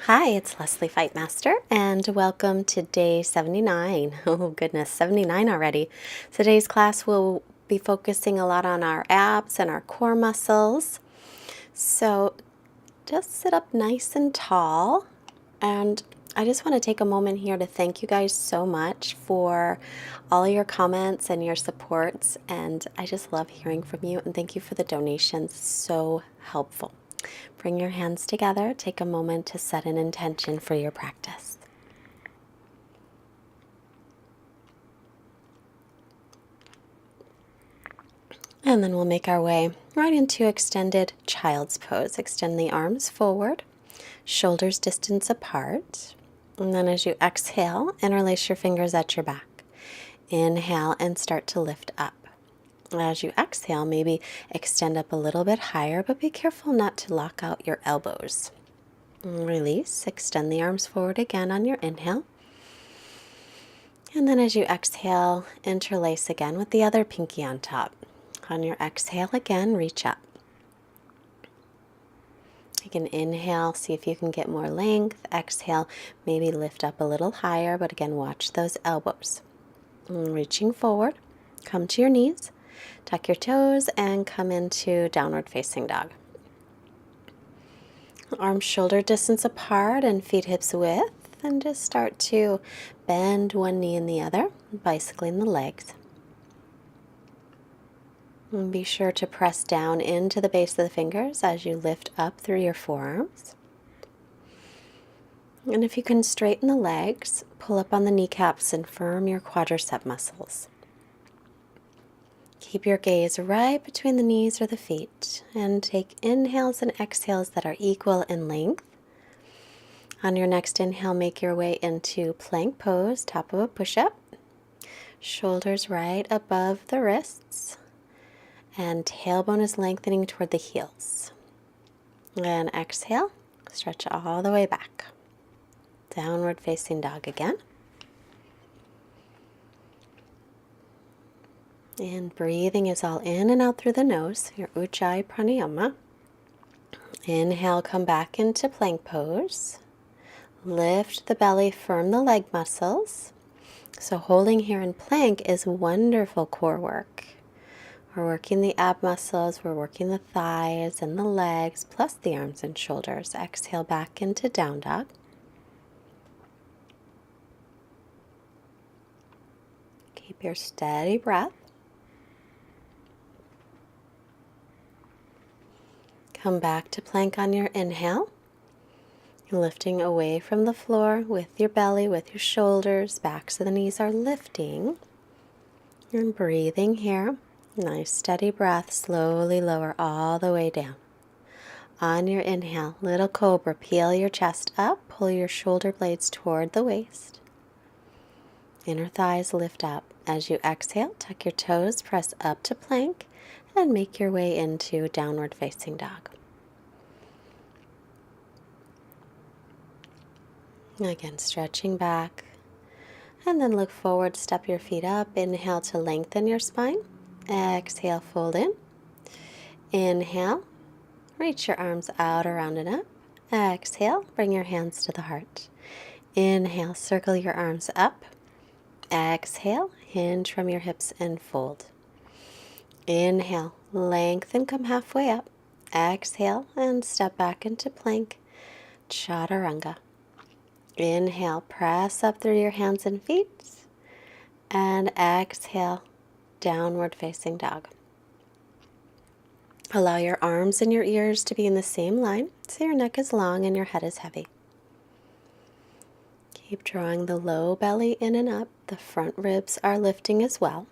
Hi, it's Leslie Fightmaster, and welcome to day 79. Oh goodness, 79 already. Today's class will be focusing a lot on our abs and our core muscles. So just sit up nice and tall, and I just want to take a moment here to thank you guys so much for all your comments and your supports, and I just love hearing from you, and thank you for the donations. So helpful. Bring your hands together, take a moment to set an intention for your practice. And then we'll make our way right into extended child's pose. Extend the arms forward, shoulders distance apart. And then as you exhale, interlace your fingers at your back. Inhale and start to lift up. As you exhale, maybe extend up a little bit higher, but be careful not to lock out your elbows. Release, extend the arms forward again on your inhale. And then as you exhale, interlace again with the other pinky on top. On your exhale again, reach up. You can inhale, see if you can get more length. Exhale, maybe lift up a little higher, but again, watch those elbows. Reaching forward, come to your knees, tuck your toes, and come into downward facing dog. Arms shoulder distance apart and feet hips width, and just start to bend one knee and the other, bicycling the legs. And be sure to press down into the base of the fingers as you lift up through your forearms. And if you can straighten the legs, pull up on the kneecaps and firm your quadricep muscles. Keep your gaze right between the knees or the feet, and take inhales and exhales that are equal in length. On your next inhale, make your way into plank pose, top of a push-up. Shoulders right above the wrists, and tailbone is lengthening toward the heels. And exhale, stretch all the way back. Downward facing dog again. And breathing is all in and out through the nose, your Ujjayi Pranayama. Inhale, come back into plank pose. Lift the belly, firm the leg muscles. So holding here in plank is wonderful core work. We're working the ab muscles, we're working the thighs and the legs, plus the arms and shoulders. Exhale back into down dog. Keep your steady breath. Come back to plank on your inhale. Lifting away from the floor with your belly, with your shoulders, backs of the knees are lifting. And breathing here. Nice steady breath, slowly lower all the way down. On your inhale, little cobra, peel your chest up, pull your shoulder blades toward the waist. Inner thighs lift up. As you exhale, tuck your toes, press up to plank, and make your way into downward facing dog. Again, stretching back, and then look forward, step your feet up. Inhale to lengthen your spine. Exhale, fold in. Inhale, reach your arms out around and up. Exhale, bring your hands to the heart. Inhale, circle your arms up. Exhale, hinge from your hips and fold. Inhale, lengthen, come halfway up. Exhale, and step back into plank, chaturanga. Inhale, press up through your hands and feet. And exhale, downward facing dog. Allow your arms and your ears to be in the same line, so your neck is long and your head is heavy. Keep drawing the low belly in and up. The front ribs are lifting as well.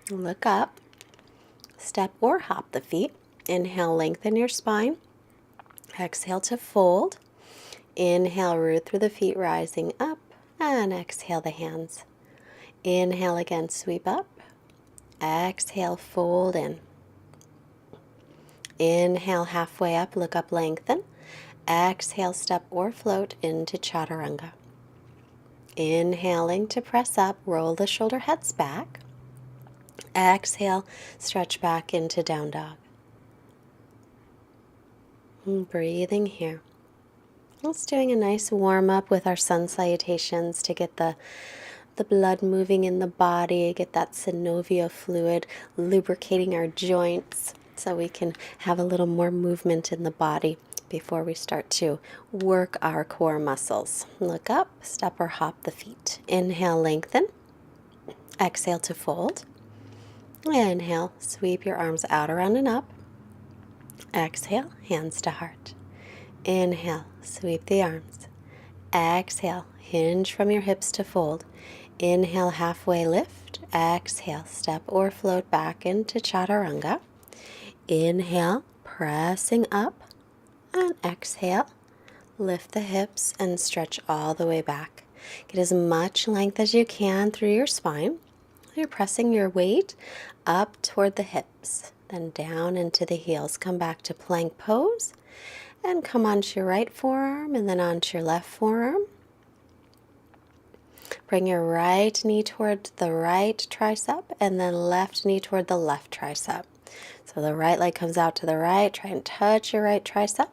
Look up. Step or hop the feet. Inhale, lengthen your spine. Exhale to fold. Inhale, root through the feet, rising up. And exhale the hands. Inhale again, sweep up. Exhale, fold in. Inhale, halfway up, look up, lengthen. Exhale, step or float into chaturanga. Inhaling to press up, roll the shoulder heads back. Exhale, stretch back into down dog. And breathing here. Just doing a nice warm up with our sun salutations to get the blood moving in the body, get that synovial fluid lubricating our joints so we can have a little more movement in the body before we start to work our core muscles. Look up, step or hop the feet. Inhale, lengthen. Exhale to fold. Inhale, sweep your arms out, around, and up. Exhale, hands to heart. Inhale, sweep the arms. Exhale, hinge from your hips to fold. Inhale, halfway lift. Exhale, step or float back into chaturanga. Inhale, pressing up. And exhale, lift the hips and stretch all the way back. Get as much length as you can through your spine. You're pressing your weight up toward the hips, then down into the heels. Come back to plank pose and come onto your right forearm and then onto your left forearm. Bring your right knee toward the right tricep and then left knee toward the left tricep. So the right leg comes out to the right. Try and touch your right tricep.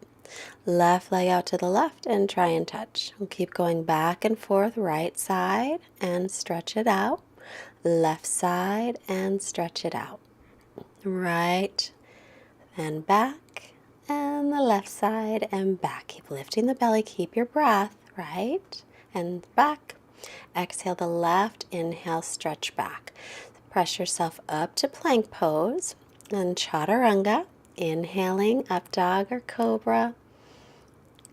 Left leg out to the left and try and touch. We'll keep going back and forth, right side and stretch it out. Left side and stretch it out. Right and back and the left side and back. Keep lifting the belly, keep your breath. Right and back. Exhale the left, inhale, stretch back. Press yourself up to plank pose and chaturanga. Inhaling, up dog or cobra.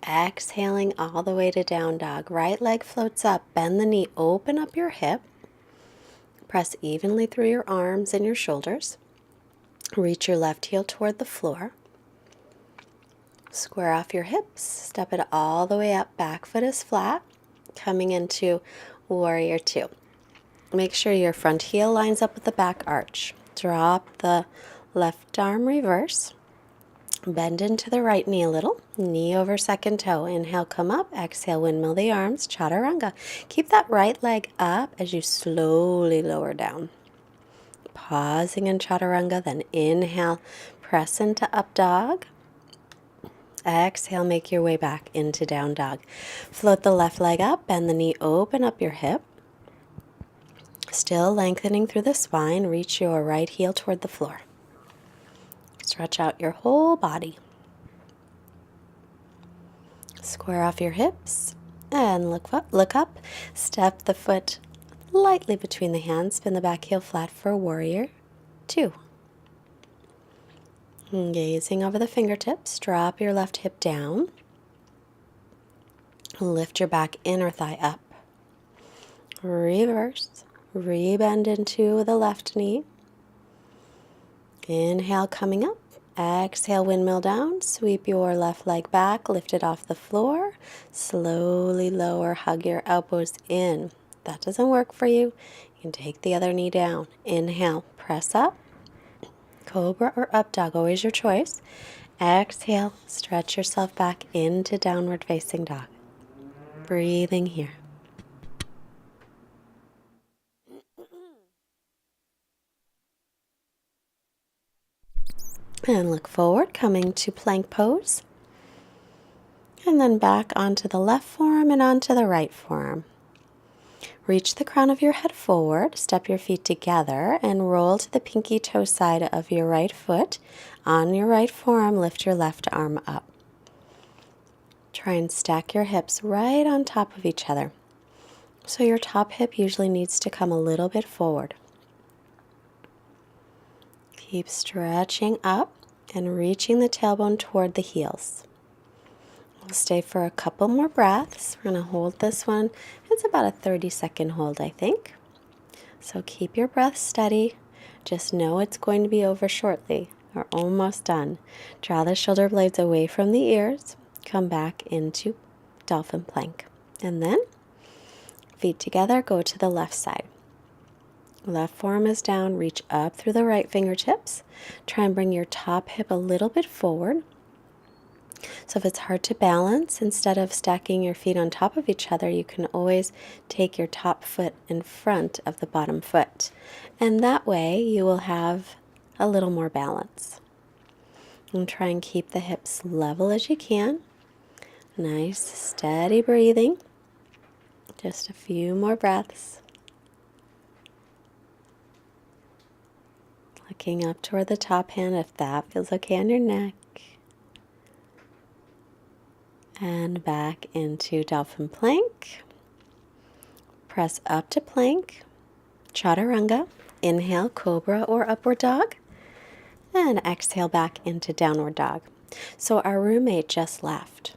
Exhaling all the way to down dog. Right leg floats up, bend the knee, open up your hip. Press evenly through your arms and your shoulders. Reach your left heel toward the floor. Square off your hips, step it all the way up, back foot is flat. Coming into warrior two. Make sure your front heel lines up with the back arch. Drop the left arm, reverse. Bend into the right knee a little. Knee over second toe. Inhale, come up. Exhale, windmill the arms. Chaturanga. Keep that right leg up as you slowly lower down. Pausing in chaturanga, then inhale, press into up dog. Exhale, make your way back into down dog. Float the left leg up, bend the knee, open up your hip. Still lengthening through the spine, reach your right heel toward the floor. Stretch out your whole body. Square off your hips and look up. Step the foot lightly between the hands. Spin the back heel flat for warrior two. Gazing over the fingertips, drop your left hip down. Lift your back inner thigh up. Reverse. Rebend into the left knee. Inhale, coming up. Exhale, windmill down. Sweep your left leg back. Lift it off the floor. Slowly lower. Hug your elbows in. If that doesn't work for you, you can take the other knee down. Inhale, press up. Cobra or up dog, always your choice. Exhale, stretch yourself back into downward facing dog. Breathing here. And look forward, coming to plank pose. And then back onto the left forearm and onto the right forearm. Reach the crown of your head forward, step your feet together, and roll to the pinky toe side of your right foot. On your right forearm, lift your left arm up. Try and stack your hips right on top of each other. So your top hip usually needs to come a little bit forward. Keep stretching up and reaching the tailbone toward the heels. We'll stay for a couple more breaths. We're going to hold this one. It's about a 30-second hold, I think. So keep your breath steady. Just know it's going to be over shortly. We're almost done. Draw the shoulder blades away from the ears. Come back into dolphin plank. And then feet together, go to the left side. Left forearm is down. Reach up through the right fingertips. Try and bring your top hip a little bit forward. So if it's hard to balance, instead of stacking your feet on top of each other, you can always take your top foot in front of the bottom foot. And that way you will have a little more balance. And try and keep the hips level as you can. Nice, steady breathing. Just a few more breaths. Looking up toward the top hand if that feels okay on your neck. And back into dolphin plank. Press up to plank. Chaturanga. Inhale, cobra or upward dog. And exhale back into downward dog. So our roommate just left.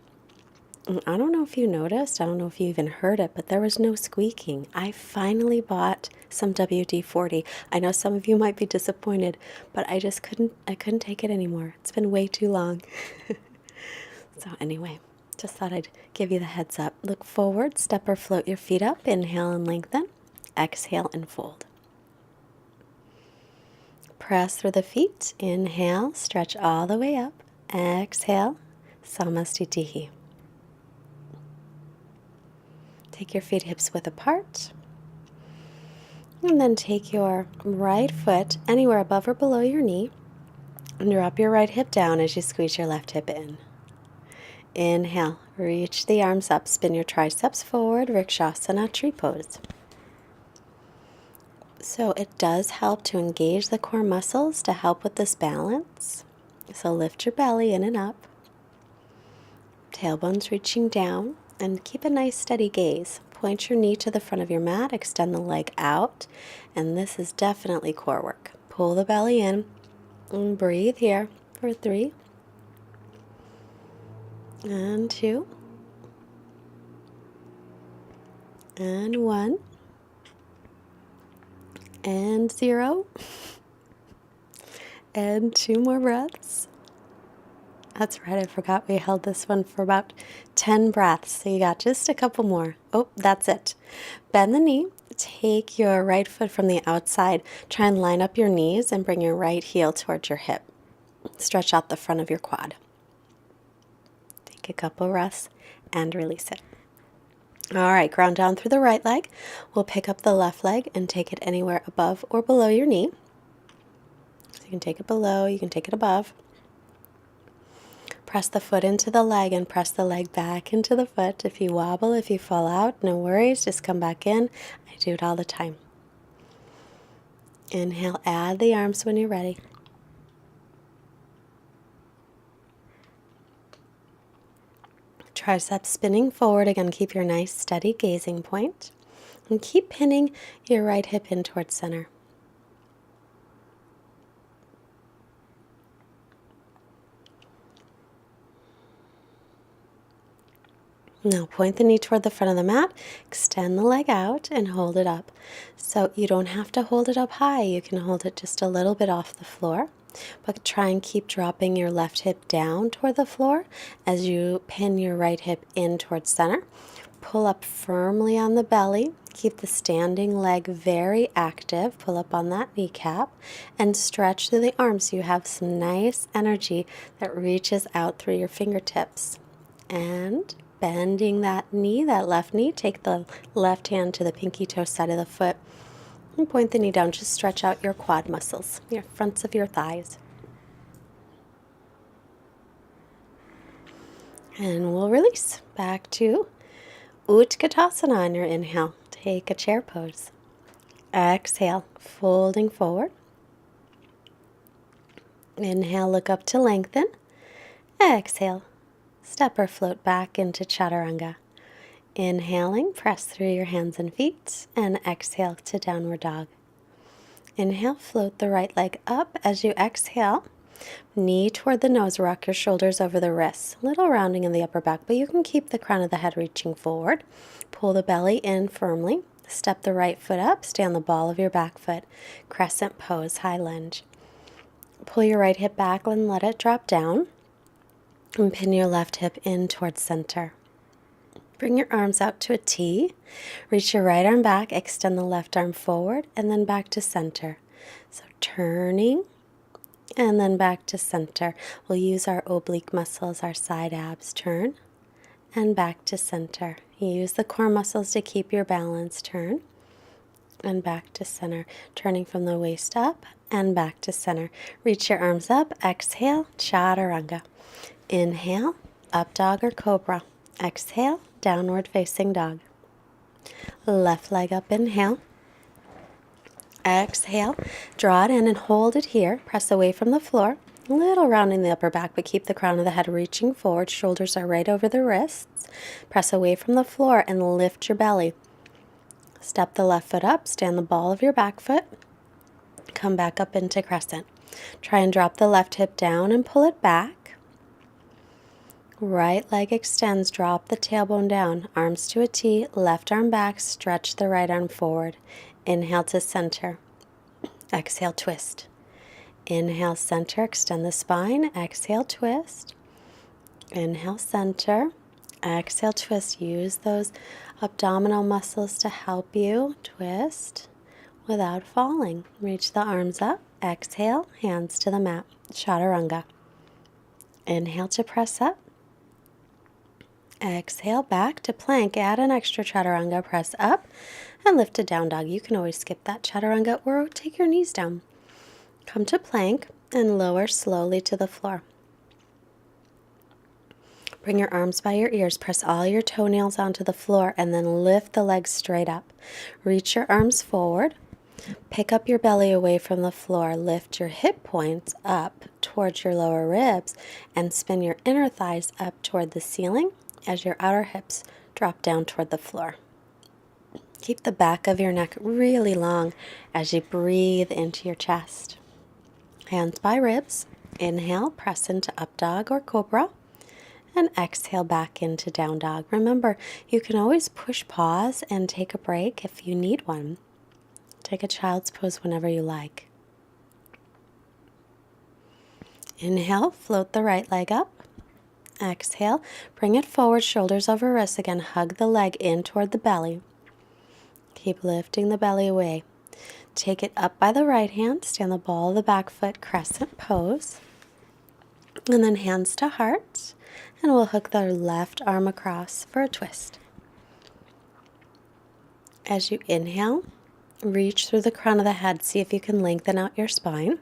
I don't know if you noticed, I don't know if you even heard it, but there was no squeaking. I finally bought some WD-40. I know some of you might be disappointed, but I couldn't take it anymore. It's been way too long. So anyway, just thought I'd give you the heads up. Look forward, step or float your feet up, inhale and lengthen, exhale and fold. Press through the feet, inhale, stretch all the way up, exhale, Samastitihi. Take your feet hips width apart. And then take your right foot anywhere above or below your knee. And drop your right hip down as you squeeze your left hip in. Inhale, reach the arms up, spin your triceps forward, Vrikshasana, tree pose. So it does help to engage the core muscles to help with this balance. So lift your belly in and up. Tailbones reaching down. And keep a nice steady gaze. Point your knee to the front of your mat, extend the leg out, and this is definitely core work. Pull the belly in, and breathe here for 3, and 2, and 1, and 0, and 2 more breaths. That's right, I forgot we held this one for about 10 breaths, so you got just a couple more. Oh, that's it. Bend the knee, take your right foot from the outside, try and line up your knees and bring your right heel towards your hip. Stretch out the front of your quad. Take a couple breaths and release it. All right, ground down through the right leg. We'll pick up the left leg and take it anywhere above or below your knee. So you can take it below, you can take it above. Press the foot into the leg and press the leg back into the foot. If you wobble, if you fall out, no worries, just come back in. I do it all the time. Inhale, add the arms when you're ready. Triceps spinning forward. Again, keep your nice steady gazing point. And keep pinning your right hip in towards center. Now point the knee toward the front of the mat, extend the leg out and hold it up. So you don't have to hold it up high, you can hold it just a little bit off the floor, but try and keep dropping your left hip down toward the floor as you pin your right hip in towards center. Pull up firmly on the belly, keep the standing leg very active, pull up on that kneecap and stretch through the arms so you have some nice energy that reaches out through your fingertips. And bending that knee, that left knee, take the left hand to the pinky toe side of the foot and point the knee down. Just stretch out your quad muscles, your fronts of your thighs. And we'll release back to Utkatasana on your inhale. Take a chair pose. Exhale, folding forward. Inhale, look up to lengthen. Exhale, step or float back into Chaturanga. Inhaling, press through your hands and feet, and exhale to downward dog. Inhale, float the right leg up as you exhale. Knee toward the nose, rock your shoulders over the wrists. Little rounding in the upper back, but you can keep the crown of the head reaching forward. Pull the belly in firmly. Step the right foot up, stay on the ball of your back foot. Crescent pose, high lunge. Pull your right hip back and let it drop down. And pin your left hip in towards center. Bring your arms out to a T. Reach your right arm back, extend the left arm forward, and then back to center. So turning, and then back to center. We'll use our oblique muscles, our side abs. Turn, and back to center. Use the core muscles to keep your balance. Turn, and back to center. Turning from the waist up, and back to center. Reach your arms up, exhale, Chaturanga. Inhale, up dog or cobra. Exhale, downward facing dog. Left leg up, inhale. Exhale, draw it in and hold it here. Press away from the floor. A little round in the upper back, but keep the crown of the head reaching forward. Shoulders are right over the wrists. Press away from the floor and lift your belly. Step the left foot up, stand the ball of your back foot. Come back up into crescent. Try and drop the left hip down and pull it back. Right leg extends, drop the tailbone down. Arms to a T, left arm back, stretch the right arm forward. Inhale to center. Exhale, twist. Inhale, center, extend the spine. Exhale, twist. Inhale, center. Exhale, twist. Use those abdominal muscles to help you twist without falling. Reach the arms up. Exhale, hands to the mat. Chaturanga. Inhale to press up. Exhale, back to plank. Add an extra chaturanga. Press up and lift to down dog. You can always skip that chaturanga or take your knees down. Come to plank and lower slowly to the floor. Bring your arms by your ears. Press all your toenails onto the floor and then lift the legs straight up. Reach your arms forward. Pick up your belly away from the floor. Lift your hip points up towards your lower ribs and spin your inner thighs up toward the ceiling as your outer hips drop down toward the floor. Keep the back of your neck really long as you breathe into your chest. Hands by ribs. Inhale, press into up dog or cobra. And exhale back into down dog. Remember, you can always push pause and take a break if you need one. Take a child's pose whenever you like. Inhale, float the right leg up. Exhale, bring it forward, shoulders over wrists. Again, hug the leg in toward the belly. Keep lifting the belly away. Take it up by the right hand, stand the ball of the back foot, crescent pose. And then hands to heart. And we'll hook the left arm across for a twist. As you inhale, reach through the crown of the head. See if you can lengthen out your spine.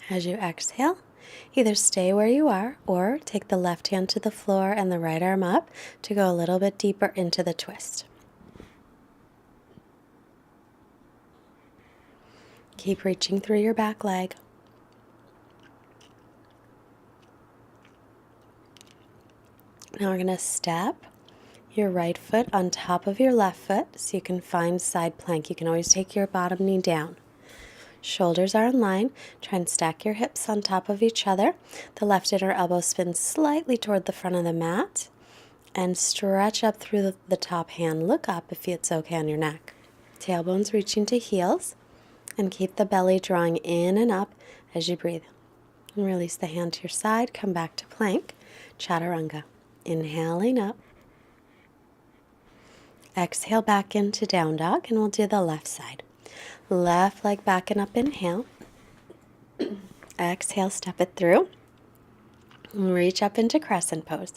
As you exhale, either stay where you are or take the left hand to the floor and the right arm up to go a little bit deeper into the twist. Keep reaching through your back leg. Now we're going to step your right foot on top of your left foot so you can find side plank. You can always take your bottom knee down. Shoulders are in line. Try and stack your hips on top of each other. The left inner elbow spins slightly toward the front of the mat. And stretch up through the top hand. Look up if it's okay on your neck. Tailbones reaching to heels. And keep the belly drawing in and up as you breathe. And release the hand to your side. Come back to plank. Chaturanga. Inhaling up. Exhale back into down dog. And we'll do the left side. Left leg back and up, inhale. Exhale, step it through. Reach up into crescent pose.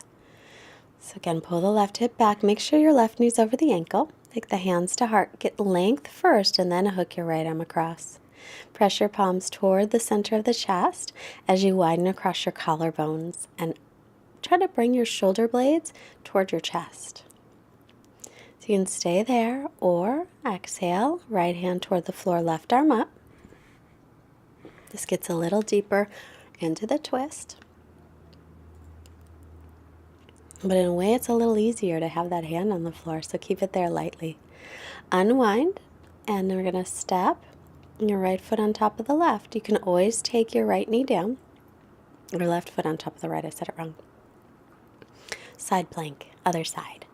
So again, pull the left hip back. Make sure your left knee's over the ankle. Take the hands to heart. Get length first and then hook your right arm across. Press your palms toward the center of the chest as you widen across your collarbones and try to bring your shoulder blades toward your chest. So you can stay there or exhale, right hand toward the floor, left arm up. This gets a little deeper into the twist. But in a way, it's a little easier to have that hand on the floor, so keep it there lightly. Unwind, and then we're going to step your right foot on top of the left. You can always take your right knee down, or left foot on top of the right. I said it wrong. Side plank, other side.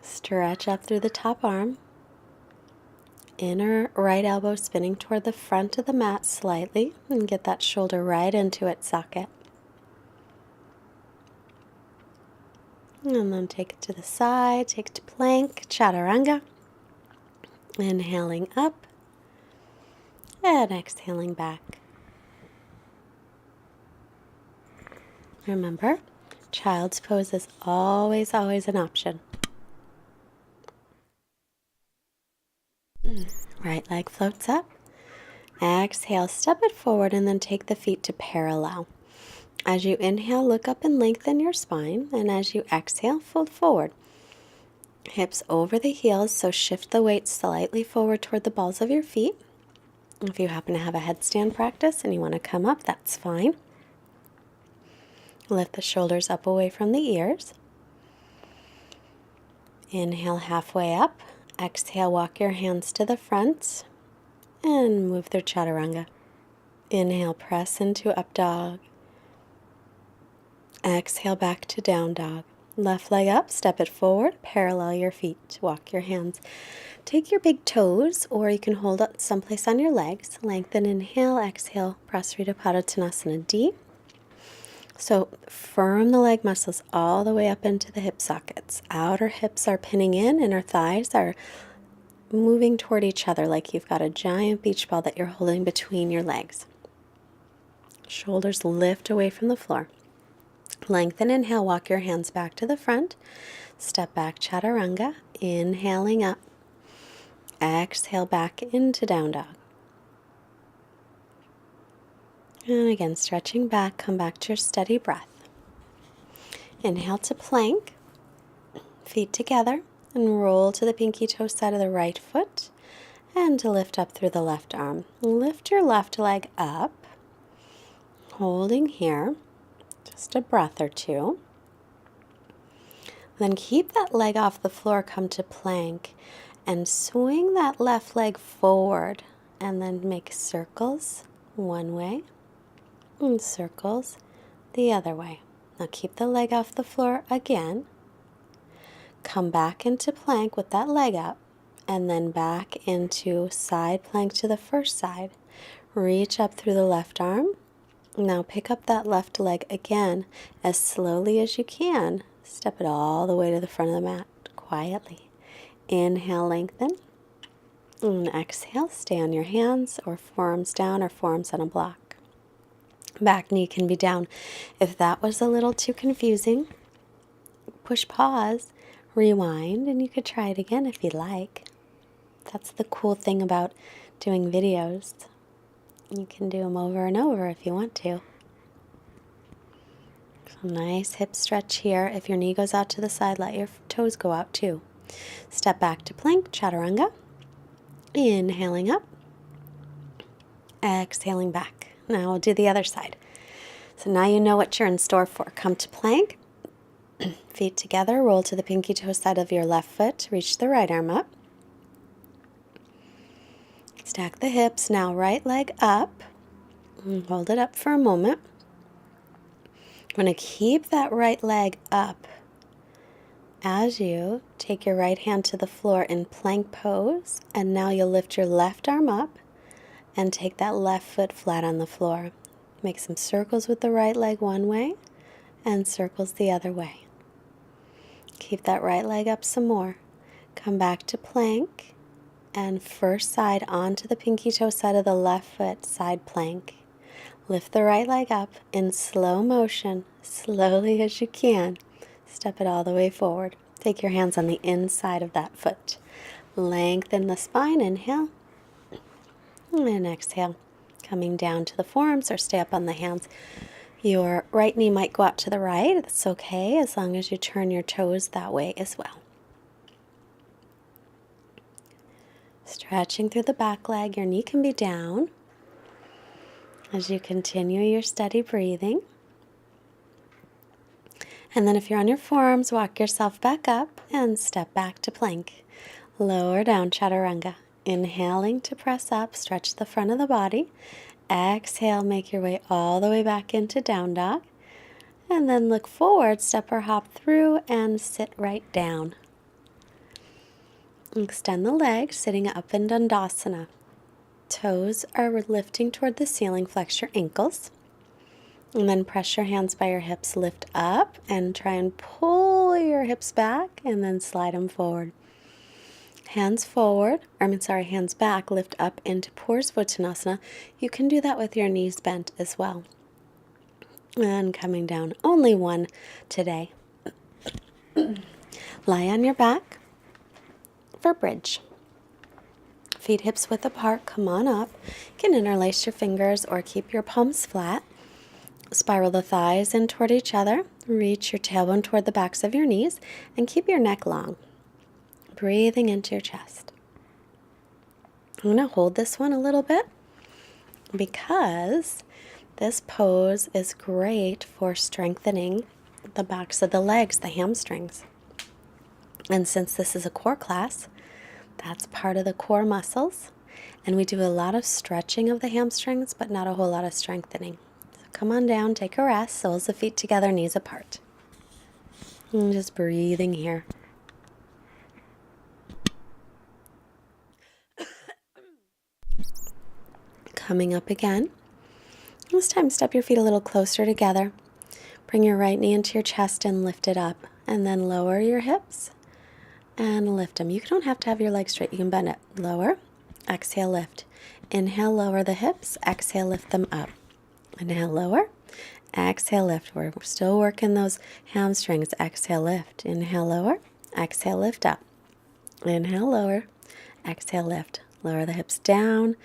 Stretch up through the top arm. Inner right elbow spinning toward the front of the mat slightly, and get that shoulder right into its socket. And then take it to the side, take it to plank, chaturanga. Inhaling up and exhaling back. Remember, child's pose is always, always an option. Right leg floats up. Exhale, step it forward and then take the feet to parallel. As you inhale, look up and lengthen your spine, and as you exhale, fold forward. Hips over the heels, so shift the weight slightly forward toward the balls of your feet. If you happen to have a headstand practice and you want to come up, that's fine. Lift the shoulders up away from the ears. Inhale halfway up. Exhale, walk your hands to the front and move through chaturanga. Inhale, press into up dog. Exhale, back to down dog. Left leg up, step it forward, parallel your feet. Walk your hands. Take your big toes, or you can hold it someplace on your legs. Lengthen, inhale, exhale, Prasarita Padottanasana D. So firm the leg muscles all the way up into the hip sockets. Outer hips are pinning in, and our thighs are moving toward each other like you've got a giant beach ball that you're holding between your legs. Shoulders lift away from the floor. Lengthen, inhale, walk your hands back to the front. Step back, chaturanga. Inhaling up. Exhale back into down dog. And again, stretching back, come back to your steady breath. Inhale to plank. Feet together. And roll to the pinky toe side of the right foot. And to lift up through the left arm. Lift your left leg up. Holding here. Just a breath or two. Then keep that leg off the floor, come to plank, and swing that left leg forward, and then make circles one way and circles the other way. Now keep the leg off the floor again. Come back into plank with that leg up, and then back into side plank to the first side. Reach up through the left arm. Now pick up that left leg again as slowly as you can. Step it all the way to the front of the mat quietly. Inhale, lengthen. And exhale, stay on your hands or forearms down or forearms on a block. Back knee can be down. If that was a little too confusing, push pause, rewind, and you could try it again if you like. That's the cool thing about doing videos. You can do them over and over if you want to. So nice hip stretch here. If your knee goes out to the side, let your toes go out too. Step back to plank, chaturanga. Inhaling up. Exhaling back. Now we'll do the other side. So now you know what you're in store for. Come to plank. Feet together. Roll to the pinky toe side of your left foot. Reach the right arm up. Stack the hips. Now right leg up. And hold it up for a moment. I'm going to keep that right leg up as you take your right hand to the floor in plank pose. And now you'll lift your left arm up and take that left foot flat on the floor. Make some circles with the right leg one way and circles the other way. Keep that right leg up some more. Come back to plank and first side onto the pinky toe side of the left foot, side plank. Lift the right leg up in slow motion, slowly as you can. Step it all the way forward. Take your hands on the inside of that foot. Lengthen the spine, inhale. And exhale. Coming down to the forearms or stay up on the hands. Your right knee might go out to the right. That's okay as long as you turn your toes that way as well. Stretching through the back leg. Your knee can be down as you continue your steady breathing. And then if you're on your forearms, walk yourself back up and step back to plank. Lower down, chaturanga. Inhaling to press up, stretch the front of the body. Exhale, make your way all the way back into down dog. And then look forward, step or hop through, and sit right down. Extend the legs, sitting up in Dandasana. Toes are lifting toward the ceiling, flex your ankles. And then press your hands by your hips, lift up, and try and pull your hips back, and then slide them forward. Hands forward, hands back, lift up into Purusvottanasana. You can do that with your knees bent as well. And coming down, only one today. Lie on your back for bridge. Feet hips width apart, come on up. You can interlace your fingers or keep your palms flat. Spiral the thighs in toward each other. Reach your tailbone toward the backs of your knees and keep your neck long. Breathing into your chest. I'm going to hold this one a little bit because this pose is great for strengthening the backs of the legs, the hamstrings. And since this is a core class, that's part of the core muscles. And we do a lot of stretching of the hamstrings, but not a whole lot of strengthening. So come on down, take a rest, soles of feet together, knees apart. And just breathing here. Coming up again. This time, step your feet a little closer together. Bring your right knee into your chest and lift it up. And then lower your hips and lift them. You don't have to have your legs straight. You can bend it. Lower. Exhale, lift. Inhale, lower the hips. Exhale, lift them up. Inhale, lower. Exhale, lift. We're still working those hamstrings. Exhale, lift. Inhale, lower. Exhale, lift up. Inhale, lower. Exhale, lift. Lower the hips down.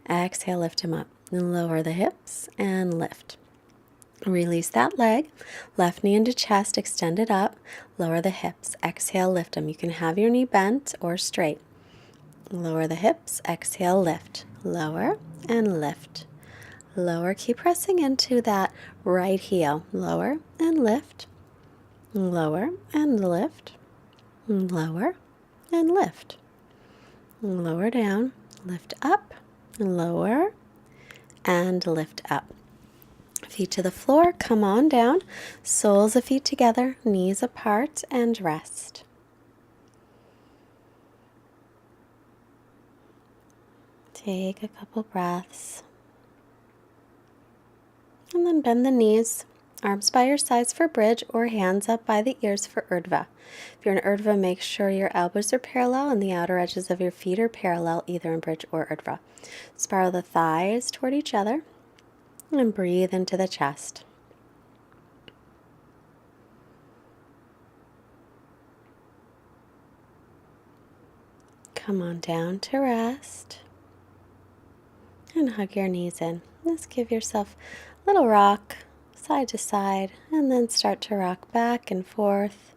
Exhale, lift them up. And lower the hips and lift. Release that leg. Left knee into chest. Extend it up. Lower the hips. Exhale, lift them. You can have your knee bent or straight. Lower the hips. Exhale, lift. Lower and lift. Lower. Keep pressing into that right heel. Lower and lift. Lower and lift. Lower and lift. Lower down. Lift up. Lower and lift up. Feet to the floor. Come on down. Soles of feet together. Knees apart and rest. Take a couple breaths. And then bend the knees. Arms by your sides for bridge or hands up by the ears for Urdhva. If you're in Urdhva, make sure your elbows are parallel and the outer edges of your feet are parallel, either in bridge or Urdhva. Spiral the thighs toward each other and breathe into the chest. Come on down to rest and hug your knees in. Just give yourself a little rock side to side and then start to rock back and forth,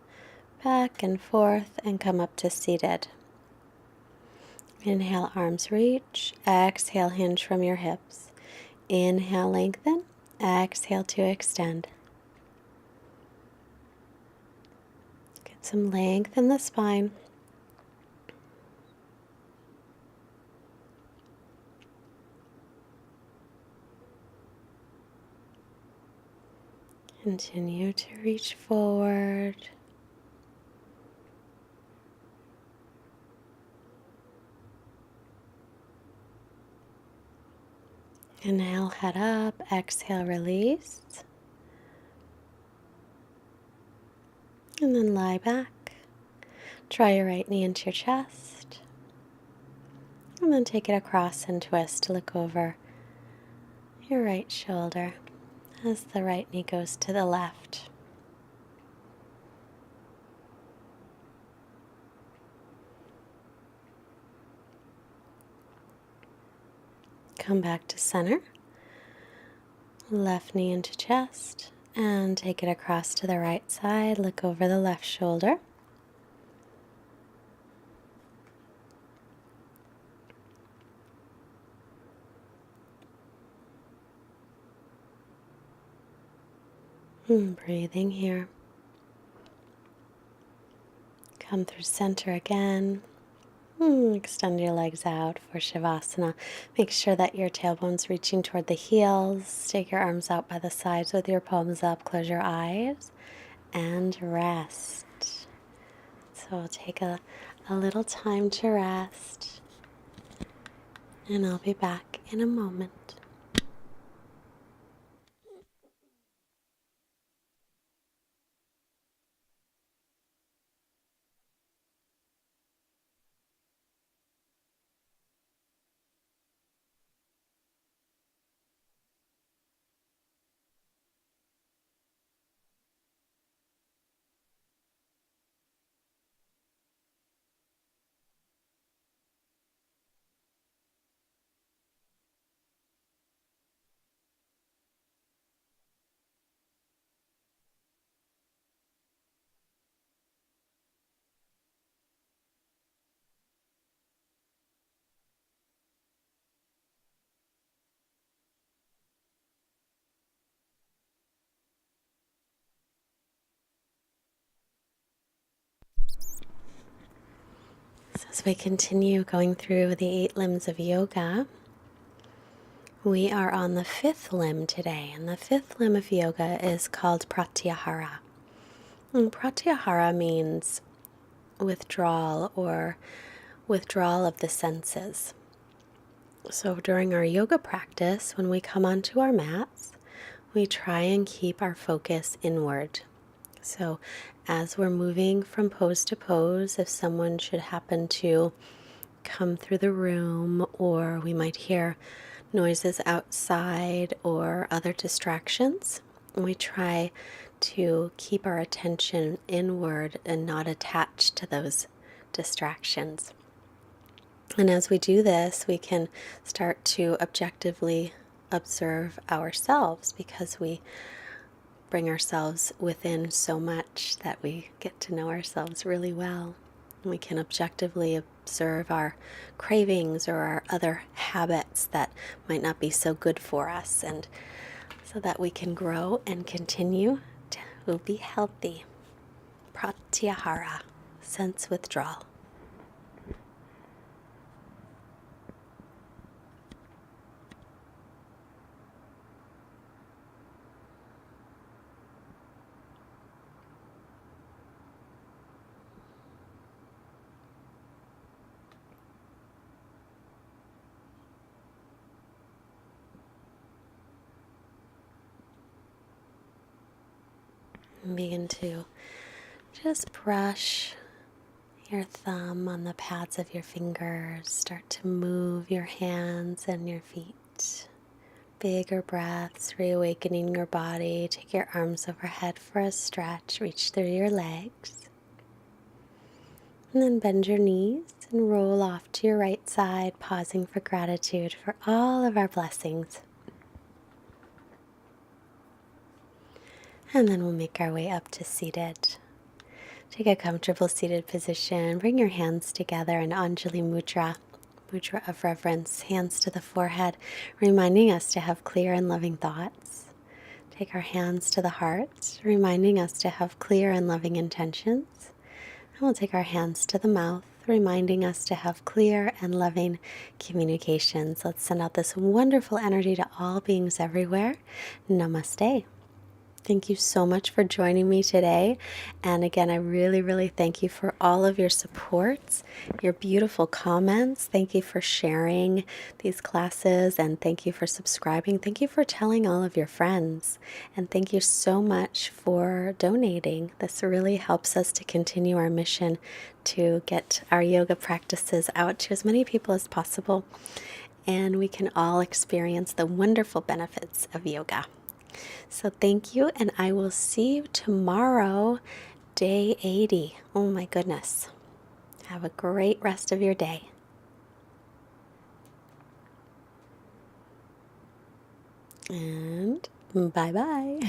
and come up to seated. Inhale, arms reach. Exhale, hinge from your hips. Inhale, lengthen. Exhale to extend. Get some length in the spine. Continue to reach forward. Inhale, head up. Exhale, release. And then lie back. Draw your right knee into your chest. And then take it across and twist to look over your right shoulder as the right knee goes to the left. Come back to center. Left knee into chest. And take it across to the right side. Look over the left shoulder. Breathing here. Come through center again. Extend your legs out for Shavasana. Make sure that your tailbone's reaching toward the heels. Take your arms out by the sides with your palms up. Close your eyes and rest. So take a little time to rest. And I'll be back in a moment. As we continue going through the 8 limbs of yoga, we are on the 5th limb today, and the 5th limb of yoga is called pratyahara. And pratyahara means withdrawal or withdrawal of the senses. So during our yoga practice, when we come onto our mats, we try and keep our focus inward. So as we're moving from pose to pose, if someone should happen to come through the room, or we might hear noises outside or other distractions, we try to keep our attention inward and not attached to those distractions. And as we do this, we can start to objectively observe ourselves, because we bring ourselves within so much that we get to know ourselves really well. We can objectively observe our cravings or our other habits that might not be so good for us, and so that we can grow and continue to be healthy. Pratyahara, sense withdrawal. And begin to just brush your thumb on the pads of your fingers. Start to move your hands and your feet. Bigger breaths, reawakening your body. Take your arms overhead for a stretch. Reach through your legs. And then bend your knees and roll off to your right side, pausing for gratitude for all of our blessings. And then we'll make our way up to seated. Take a comfortable seated position. Bring your hands together in Anjali Mudra, Mudra of reverence, hands to the forehead, reminding us to have clear and loving thoughts. Take our hands to the heart, reminding us to have clear and loving intentions. And we'll take our hands to the mouth, reminding us to have clear and loving communications. Let's send out this wonderful energy to all beings everywhere. Namaste. Thank you so much for joining me today. And again, I really, really thank you for all of your supports, your beautiful comments. Thank you for sharing these classes, and thank you for subscribing. Thank you for telling all of your friends. And thank you so much for donating. This really helps us to continue our mission to get our yoga practices out to as many people as possible. And we can all experience the wonderful benefits of yoga. So thank you, and I will see you tomorrow, day 80. Oh my goodness. Have a great rest of your day. And bye-bye.